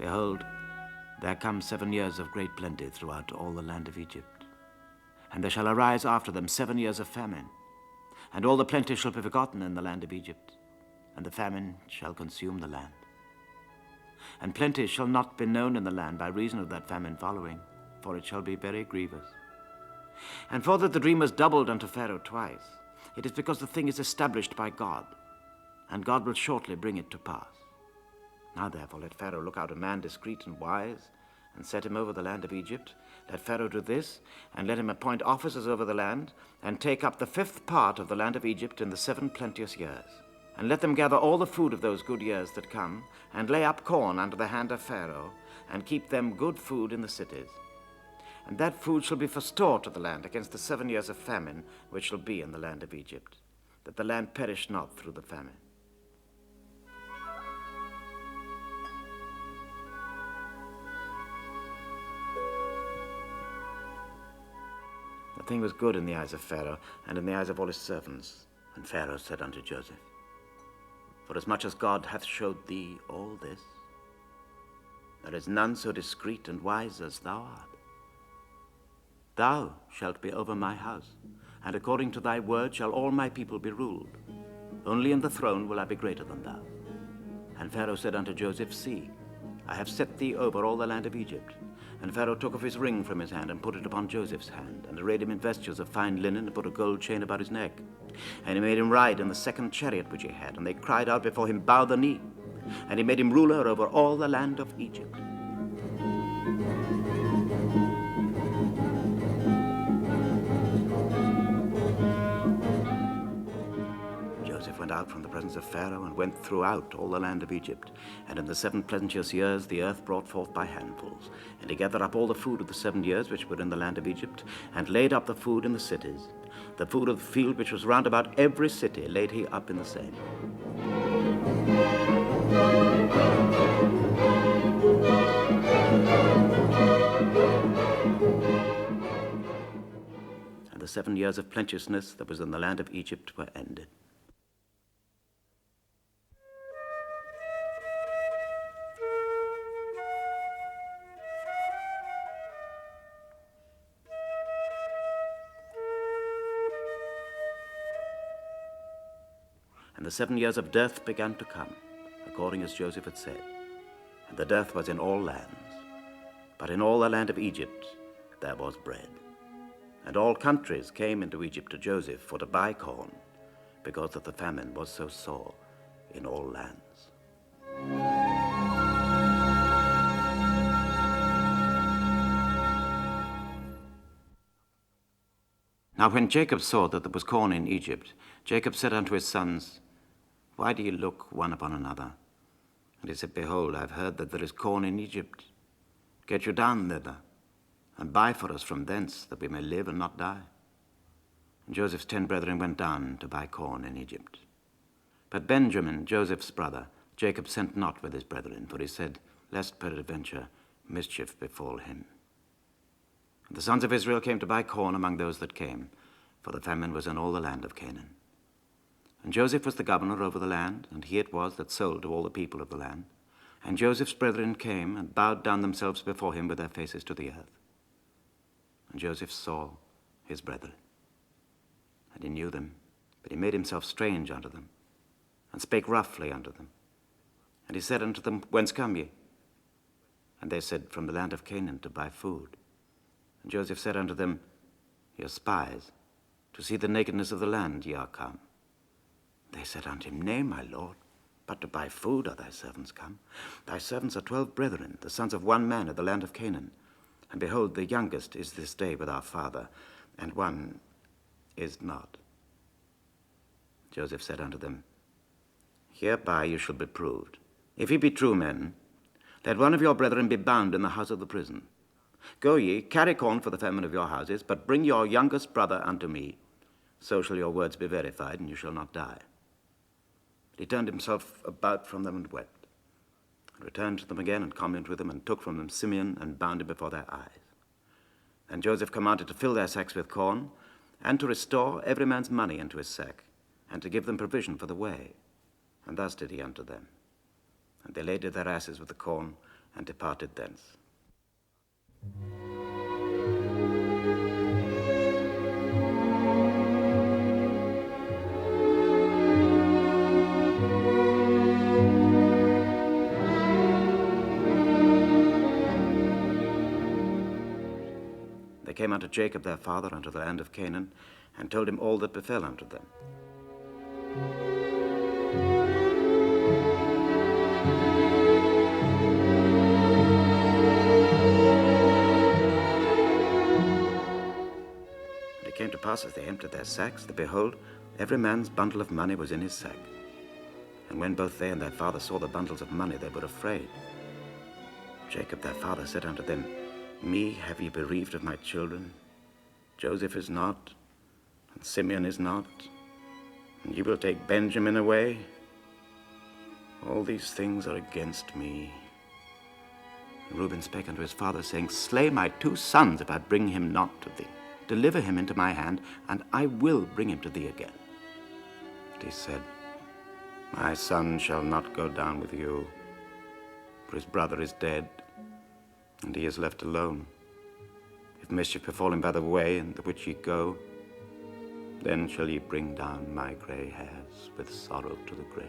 Behold, there come 7 years of great plenty throughout all the land of Egypt. And there shall arise after them 7 years of famine, and all the plenty shall be forgotten in the land of Egypt, and the famine shall consume the land. And plenty shall not be known in the land by reason of that famine following, for it shall be very grievous. And for that the dream was doubled unto Pharaoh twice, it is because the thing is established by God, and God will shortly bring it to pass. Now therefore let Pharaoh look out a man discreet and wise, and set him over the land of Egypt. Let Pharaoh do this, and let him appoint officers over the land, and take up the 5th part of the land of Egypt in the 7 plenteous years. And let them gather all the food of those good years that come, and lay up corn under the hand of Pharaoh, and keep them good food in the cities. And that food shall be for store to the land against the 7 years of famine which shall be in the land of Egypt, that the land perish not through the famine. The thing was good in the eyes of Pharaoh, and in the eyes of all his servants. And Pharaoh said unto Joseph, Forasmuch as God hath showed thee all this, there is none so discreet and wise as thou art. Thou shalt be over my house, and according to thy word shall all my people be ruled. Only in the throne will I be greater than thou. And Pharaoh said unto Joseph, See, I have set thee over all the land of Egypt. And Pharaoh took off his ring from his hand, and put it upon Joseph's hand, and arrayed him in vestures of fine linen, and put a gold chain about his neck. And he made him ride in the 2nd chariot which he had, and they cried out before him, Bow the knee. And he made him ruler over all the land of Egypt. Joseph went out from the presence of Pharaoh, and went throughout all the land of Egypt. And in the 7 plenteous years the earth brought forth by handfuls. And he gathered up all the food of the 7 years which were in the land of Egypt, and laid up the food in the cities. The food of the field which was round about every city laid he up in the same. And the 7 years of plenteousness that was in the land of Egypt were ended. And the 7 years of dearth began to come, according as Joseph had said. And the dearth was in all lands. But in all the land of Egypt there was bread. And all countries came into Egypt to Joseph for to buy corn, because that the famine was so sore in all lands. Now when Jacob saw that there was corn in Egypt, Jacob said unto his sons, Why do ye look one upon another? And he said, Behold, I have heard that there is corn in Egypt. Get you down thither, and buy for us from thence, that we may live and not die. And Joseph's 10 brethren went down to buy corn in Egypt. But Benjamin, Joseph's brother, Jacob sent not with his brethren, for he said, Lest peradventure mischief befall him. And the sons of Israel came to buy corn among those that came, for the famine was in all the land of Canaan. And Joseph was the governor over the land, and he it was that sold to all the people of the land. And Joseph's brethren came and bowed down themselves before him with their faces to the earth. And Joseph saw his brethren, and he knew them, but he made himself strange unto them, and spake roughly unto them. And he said unto them, Whence come ye? And they said, From the land of Canaan, to buy food. And Joseph said unto them, Ye are spies, to see the nakedness of the land ye are come. They said unto him, Nay, my lord, but to buy food are thy servants come. Thy servants are 12 brethren, the sons of one man of the land of Canaan. And behold, the youngest is this day with our father, and one is not. Joseph said unto them, Hereby you shall be proved. If ye be true men, let one of your brethren be bound in the house of the prison. Go ye, carry corn for the famine of your houses, but bring your youngest brother unto me. So shall your words be verified, and you shall not die. But he turned himself about from them and wept, and returned to them again, and communed with them, and took from them Simeon, and bound him before their eyes. And Joseph commanded to fill their sacks with corn, and to restore every man's money into his sack, and to give them provision for the way. And thus did he unto them. And they laded their asses with the corn, and departed thence. They came unto Jacob their father unto the land of Canaan, and told him all that befell unto them. And it came to pass, as they emptied their sacks, that behold, every man's bundle of money was in his sack. And when both they and their father saw the bundles of money, they were afraid. Jacob their father said unto them, Me have ye bereaved of my children? Joseph is not, and Simeon is not, and ye will take Benjamin away? All these things are against me. And Reuben spake unto his father, saying, Slay my 2 sons, if I bring him not to thee. Deliver him into my hand, and I will bring him to thee again. But he said, My son shall not go down with you, for his brother is dead, and he is left alone. If mischief befall him by the way in the which ye go, then shall ye bring down my grey hairs with sorrow to the grave.